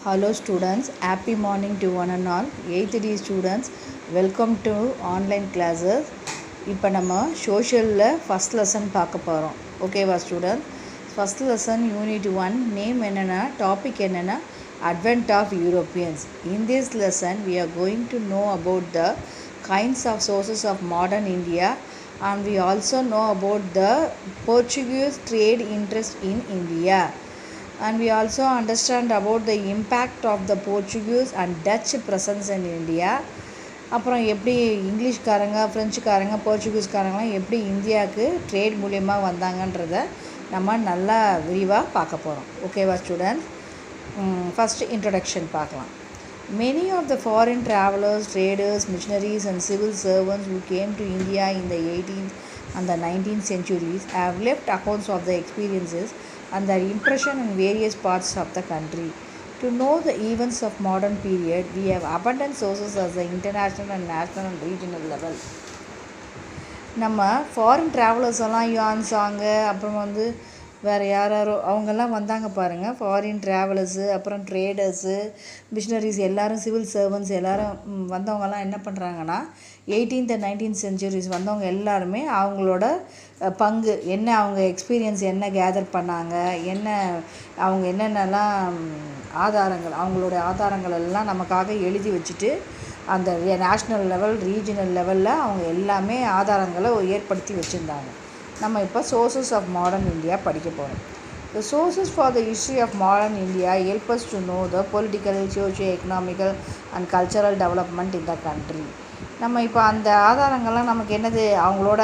Hello students, happy morning to one and all. 8th D students, welcome to online classes. இப்போ நம்ம சோஷியலில் first lesson பார்க்க போகிறோம். ஓகேவா student? First lesson unit 1 name என்னென்னா, topic என்னென்னா advent of Europeans. In this lesson we are going to know about the kinds of sources of modern India, and we also know about the Portuguese trade interest in India. And we also understand about the impact of the Portuguese and Dutch presence in India. அப்புறம் எப்படி இங்கிலீஷ்காரங்க, ஃப்ரெஞ்சுக்காரங்க, போர்ச்சுகீஸ்காரங்களாம் எப்படி இந்தியாவுக்கு trade மூலியமாக வந்தாங்கன்றத நம்ம நல்லா விரிவாக பார்க்க போகிறோம். ஓகேவா ஸ்டூடெண்ட்? ஃபஸ்ட்டு இன்ட்ரடக்ஷன் பார்க்கலாம். Many of the foreign travelers, traders, missionaries and civil servants who came to India in the 18th and the 19th centuries have left accounts of their experiences and their impression in various parts of the country. To know the events of modern period, we have abundant sources as the international and national and regional level. நம்ம foreign travellers எல்லாம் Yuan song, அப்புறம் வேறு யாரோ அவங்கெல்லாம் வந்தாங்க பாருங்கள். Foreign travellers, அப்புறம் traders, machineries, எல்லோரும் சிவில் சர்வன்ட்ஸ் எல்லோரும் வந்தவங்கெல்லாம் என்ன பண்ணுறாங்கன்னா, 18th and 19th சென்ச்சுரிஸ் வந்தவங்க எல்லாருமே அவங்களோட பங்கு என்ன, அவங்க எக்ஸ்பீரியன்ஸ் என்ன கேதர் பண்ணாங்க, என்ன அவங்க என்னென்னலாம் ஆதாரங்கள், அவங்களோட ஆதாரங்கள் எல்லாம் நமக்காக எழுதி வச்சுட்டு அந்த நேஷ்னல் லெவல், ரீஜனல் லெவலில் அவங்க எல்லாமே ஆதாரங்களை ஏற்படுத்தி வச்சுருந்தாங்க. நம்ம இப்போ சோர்சஸ் ஆஃப் மாடர்ன் இந்தியா படிக்க போகிறோம். The sources for the history of modern India help us to know the political, socio-economical and cultural development in the country. நம்ம இப்போ அந்த ஆதாரங்கள்லாம் நமக்கு என்னது, அவங்களோட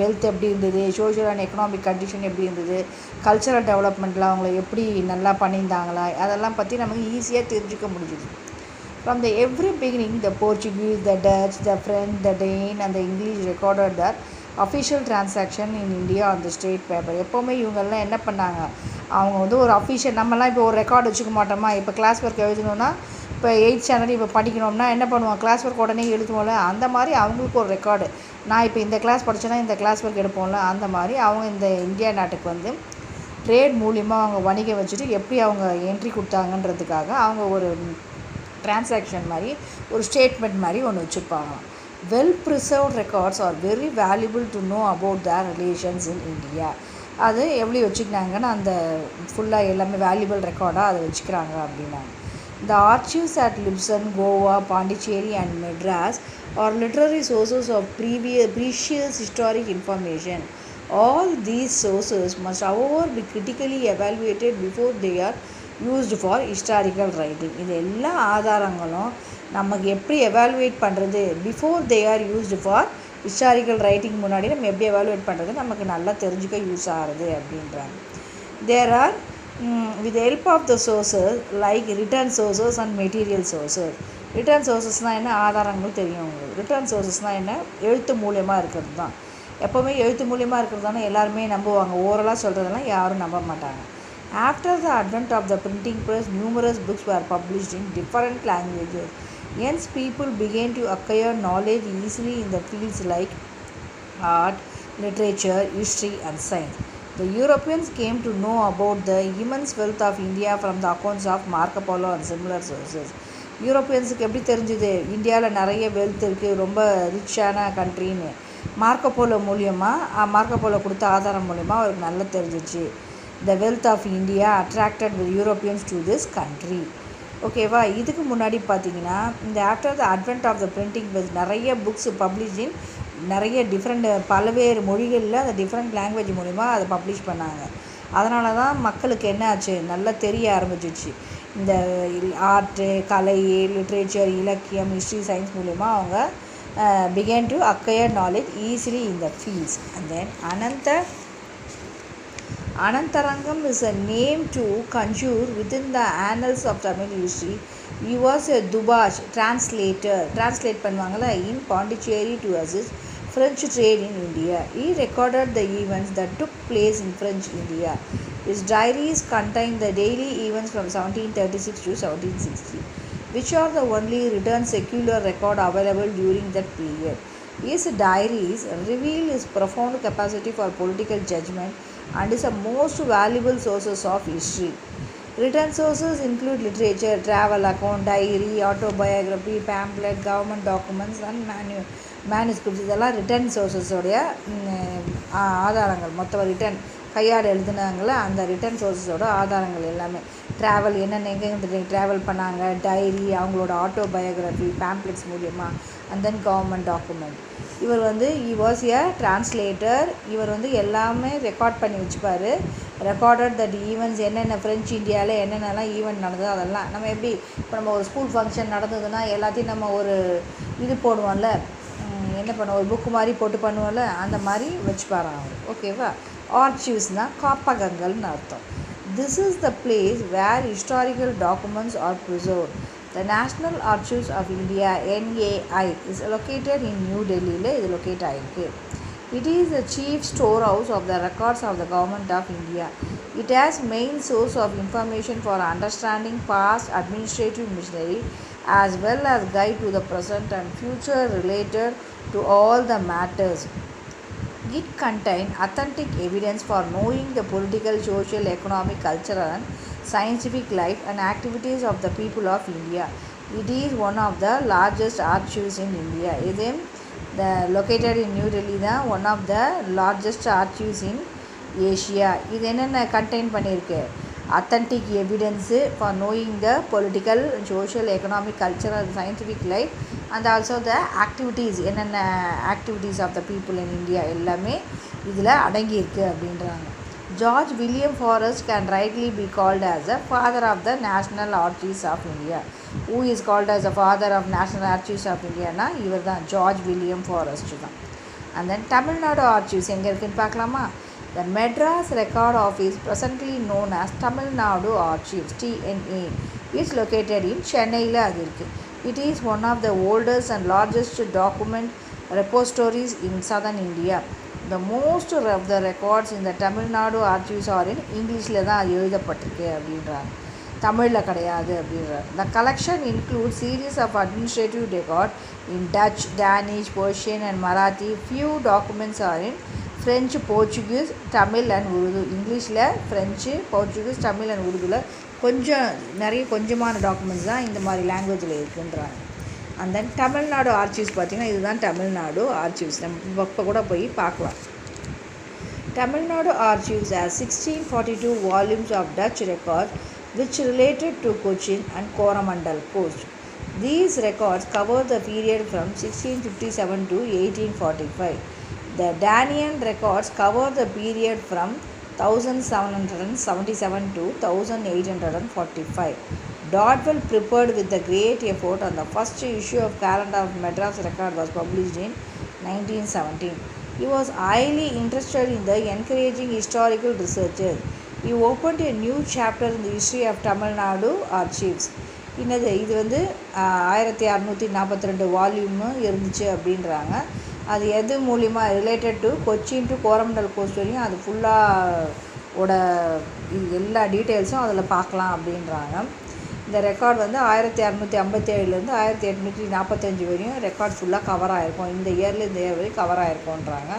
வெல்த் எப்படி இருந்தது, சோஷியல் அண்ட் எக்கனாமிக் கண்டிஷன் எப்படி இருந்தது, கல்ச்சரல் டெவலப்மெண்ட்டில் அவங்கள எப்படி நல்லா பண்ணியிருந்தாங்களா, அதெல்லாம் பற்றி நமக்கு ஈஸியாக தெரிஞ்சுக்க முடிஞ்சுது. From the every beginning, the Portuguese, the Dutch, the French, the Dane and the English recorded their official transaction in India on the state paper. எப்போவுமே இவங்கெல்லாம் என்ன பண்ணாங்க, அவங்க ஒரு அஃபிஷியல், நம்மலாம் இப்போ ஒரு ரெக்கார்டு வச்சுக்க மாட்டோமா. இப்போ கிளாஸ் ஒர்க் எழுதணுன்னா, இப்போ 8th ஸ்டாண்டர்ட் இப்போ படிக்கணும்னா என்ன பண்ணுவோம், கிளாஸ் ஒர்க் உடனே எழுதுவோம்ல, அந்த மாதிரி அவங்களுக்கு ஒரு ரெக்கார்டு. நான் இப்போ இந்த கிளாஸ் படித்தேன்னா இந்த கிளாஸ் ஒர்க் எடுப்போம்ல, அந்த மாதிரி அவங்க இந்த இந்தியா நாட்டுக்கு ட்ரேட் மூலியமாக அவங்க வணிகம் வச்சுட்டு எப்படி அவங்க என்ட்ரி கொடுத்தாங்கன்றதுக்காக அவங்க ஒரு டிரான்சாக்ஷன் மாதிரி, ஒரு ஸ்டேட்மெண்ட் மாதிரி ஒன்று வச்சுருப்பாங்க. Well-preserved records are very valuable to know about their relations in India. அது எப்படி வச்சுக்கினாங்கன்னா, அந்த ஃபுல்லாக எல்லாமே வேல்யூபிள் ரெக்கார்டாக அதை வச்சுக்கிறாங்க அப்படின்னாங்க. The archives at Lisbon, Goa, Pondicherry and Madras are literary sources of precious historic information. All these sources must however be critically evaluated before they are used for historical writing. இது எல்லா ஆதாரங்களும் நமக்கு எப்படி evaluate பண்ணுறது, before they are used for historical writing முன்னாடி நம்ம எப்படி evaluate பண்ணுறது நமக்கு நல்லா தெரிஞ்சுக்க யூஸ் ஆகிறது அப்படின்றாங்க. There are with help of the sources like written sources and material sources. Written சோர்ஸஸ்னால் என்ன, ஆதாரங்கள் தெரியும் உங்களுக்கு. ரிட்டர்ன் சோர்ஸஸ்னால் என்ன, எழுத்து மூலியமாக இருக்கிறது தான். எப்போவுமே எழுத்து மூலியமாக இருக்கிறது தானே எல்லாருமே நம்புவாங்க. ஓரலாக சொல்கிறதெல்லாம் யாரும் நம்ப மாட்டாங்க. After the advent of the printing press, numerous books were published in different languages. Hence, people began to acquire knowledge easily in the fields like art, literature, history, and science. The Europeans came to know about the immense wealth of India from the accounts of Marco Polo and similar sources. யூரோப்பியன்ஸுக்கு எப்படி தெரிஞ்சுது, இந்தியாவில் நிறைய wealth இருக்குது, ரொம்ப ரிச்சான கண்ட்ரின்னு Marco polo மூலியமாக, Marco polo கொடுத்த ஆதாரம் மூலிமா அவருக்கு நல்லா தெரிஞ்சிச்சு. The wealth of India attracted the Europeans to this country. ஓகேவா? இதுக்கு முன்னாடி பார்த்தீங்கன்னா, இந்த after the advent of the printing press நிறைய புக்ஸ் பப்ளிஷ் இன் நிறைய டிஃப்ரெண்ட் பல்வேறு மொழிகளில் அந்த டிஃப்ரெண்ட் லாங்குவேஜ் மூலிமா அதை பப்ளிஷ் பண்ணாங்க. அதனால தான் மக்களுக்கு என்ன ஆச்சு, நல்லா தெரிய ஆரம்பிச்சிச்சு. இந்த ஆர்ட்டு, கலை, லிட்ரேச்சர், இலக்கியம், ஹிஸ்ட்ரி, சயின்ஸ் மூலிமா அவங்க began to acquire knowledge easily in the fields. And then Anantarangam is a name to conjure within the annals of Tamil history. He was a Dubaj translate பண்ணுவாங்கள்ல, in Pondicherry to assist French trade in India. He recorded the events that took place in French India. His diaries contain the daily events from 1736 to 1760, which are the only written secular record available during that period. His diaries reveal his profound capacity for political judgment and is a most valuable sources of history. Written sources include literature, travel account, diary, autobiography, pamphlet, government documents and manuscripts. இதெல்லாம் return சோர்ஸஸோடைய ஆதாரங்கள். மொத்தம் return கையால் எழுதுனாங்கள அந்த return சோர்ஸஸோட ஆதாரங்கள் எல்லாமே. Travel என்னென்ன எங்கெங்கே travel பண்ணாங்க, டைரி, அவங்களோட ஆட்டோபயோகிராஃபி, பேம்ப்ளெட்ஸ் மூலியமாக, அண்ட் தென் கவர்மெண்ட் டாக்குமெண்ட். இவர் வந்து வாஸ் எ டிரான்ஸ்லேட்டர். இவர் வந்து எல்லாமே ரெக்கார்ட் பண்ணி வச்சுப்பார். ரெக்கார்டட் தட் ஈவெண்ட்ஸ் என்னென்ன ஃப்ரெஞ்ச் இந்தியாவில் என்னென்னலாம் ஈவெண்ட் நடந்ததோ அதெல்லாம் நம்ம எப்படி இப்போ நம்ம ஒரு ஸ்கூல் ஃபங்க்ஷன் நடந்ததுன்னா எல்லாத்தையும் நம்ம ஒரு இது போடுவோம்ல, என்ன பண்ணுவோம், ஒரு புக்கு மாதிரி போட்டு பண்ணுவோம்ல, அந்த மாதிரி வச்சுப்பாரான் அவர். ஓகேவா? ஆர்ச்சிவ்ஸ்னால் காப்பகங்கள்னு அர்த்தம். This is the place where historical documents are preserved. The National Archives of India NAI is located in New Delhi. இது லொக்கேட் ஆகிருக்கு. It is the chief storehouse of the records of the Government of India. It has main source of information for understanding past administrative machinery as well as guide to the present and future related to all the matters. It contains authentic evidence for knowing the political, social, economic, cultural and scientific life and activities of the people of India. It is one of the largest archives in India. இது located in New Delhi தான் one of the largest archives in Asia. இது என்னென்ன contain பண்ணியிருக்கு? authentic evidence for knowing the political, social, economic, cultural and scientific life and also the activities, என்னென்ன activities of the people in India எல்லாமே இதில் அடங்கியிருக்கு அப்படின்றாங்க. George William Forrest can rightly be called as the father of the National Archives of India. Who is called as the father of National Archives of India? Na இவர் தான் George William Forrest தான். And then Tamil Nadu Archives எங்கே இருக்குன்னு பார்க்கலாமா? The Madras Record Office, presently known as Tamil Nadu Archives TNA, is located in சென்னையில் அது இருக்குது. It is one of the oldest and largest document repositories in southern India. The most of the records in the Tamil Nadu Archives are in Englishல தான் அது எழுதப்பட்டிருக்கு அப்படின்றாங்க, தமிழில் கிடையாது அப்படின்றாங்க. The collection includes series of administrative records in Dutch, Danish, Persian and Marathi. Few documents are in French, Portuguese, Tamil and Urdu. இங்கிலீஷில் French, Portuguese, Tamil and உருதுவில் கொஞ்சமான டாக்குமெண்ட்ஸ் தான் இந்த மாதிரி லாங்குவேஜில் இருக்குன்றாங்க. அண்ட் தென் தமிழ்நாடு ஆர்ச்சிவ்ஸ் பார்த்திங்கன்னா இதுதான் தமிழ்நாடு ஆர்ச்சிவ்ஸ். நம்ம இப்போ கூட போய் பார்க்கலாம். Tamil Nadu archives has 1642 volumes of Dutch records which related to Cochin and Coromandel coast. These records cover the period from 1657 to 1845. The Danian records cover the period from 1777 to 1845. Dodwell prepared with a great effort and the first issue of Calendar of Madras Record was published in 1917. He was highly interested in the encouraging historical researches. He opened a new chapter in the history of Tamil Nadu Archives. இது வந்து 1642 volume இருந்துச்சு அப்படின்றாங்க. அது எது மூலிமா related to Cochin to Coromandel coast வரையும் அது ஃபுல்லாக எல்லா டீட்டெயில்ஸும் அதில் பார்க்கலாம் அப்படின்றாங்க. இந்த ரெக்கார்ட் வந்து 1657லேருந்து 1845 வரையும் ரெக்கார்ட் ஃபுல்லாக கவர் ஆகிருக்கும். இந்த இயரில் இந்த இயர் வரையும் கவர் ஆகிருக்கோன்றாங்க.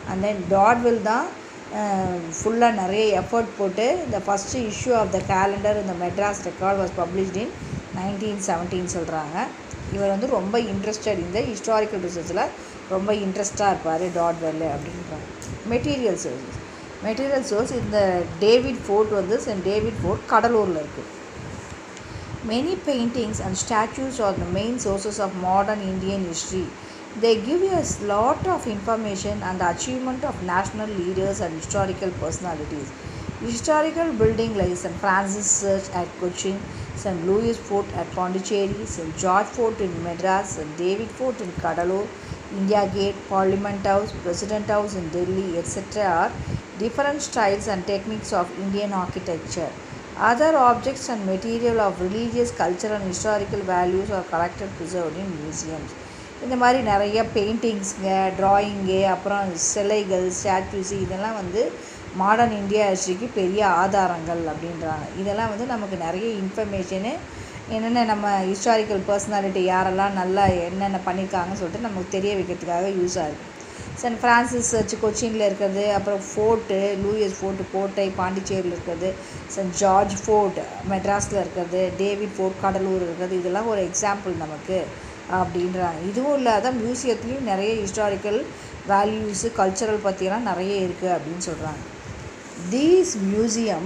அண்ட் தென் டாட்வில் தான் ஃபுல்லாக நிறைய எஃபர்ட் போட்டு இந்த first issue of the calendar இந்த Madras record was published in 1917 சொல்கிறாங்க. இவர் வந்து ரொம்ப இன்ட்ரெஸ்டட் இந்த ஹிஸ்டாரிக்கல் ரிசர்ச்சில் ரொம்ப இன்ட்ரெஸ்டாக இருப்பார் டாட்வெல் அப்படின்றாங்க. மெட்டீரியல் சோர்ஸ் இந்த டேவிட் ஃபோர்ட் வந்து சென்ட் டேவிட் ஃபோர்ட் கடலூரில் இருக்குது. Many paintings and statues are the main sources of modern Indian history. They give us a lot of information on the achievement of national leaders and historical personalities. Historical buildings like St. Francis Church at Cochin, St. Louis Fort at Pondicherry, St. George Fort in Madras, St. David Fort in Cuddalore, India Gate, Parliament House, President House in Delhi, etc. are different styles and techniques of Indian architecture. Other objects and material of religious, cultural and historical values are collected preserved in museums. இந்த மாதிரி நிறைய பெயிண்டிங்ஸுங்க, drawing, அப்புறம் சிலைகள், statues இதெல்லாம் வந்து modern India ஹிஸ்ட்ரிக்கு பெரிய ஆதாரங்கள் அப்படின்றாங்க. இதெல்லாம் வந்து நமக்கு நிறைய இன்ஃபர்மேஷனு என்னென்ன நம்ம ஹிஸ்டாரிக்கல் பர்சனாலிட்டி யாரெல்லாம் நல்லா என்னென்ன பண்ணியிருக்காங்கன்னு சொல்லிட்டு நமக்கு தெரிய வைக்கிறதுக்காக யூஸ் ஆகுது. சென்ட் ஃப்ரான்சிஸ் சர்ச் கொச்சினில் இருக்கிறது, அப்புறம் ஃபோர்ட்டு லூயிஸ் ஃபோர்ட்டு கோட்டை பாண்டிச்சேரியில் இருக்கிறது, சென்ட் ஜார்ஜ் ஃபோர்ட் மெட்ராஸில் இருக்கிறது, டேவிட் ஃபோர்ட் கடலூர் இருக்கிறது. இதெல்லாம் ஒரு எக்ஸாம்பிள் நமக்கு அப்படின்றாங்க. இதுவும் இல்லாத மியூசியத்துலேயும் நிறைய ஹிஸ்டாரிக்கல் வேல்யூஸு கல்ச்சரல் பற்றியெல்லாம் நிறைய இருக்குது அப்படின்னு சொல்கிறாங்க. These museum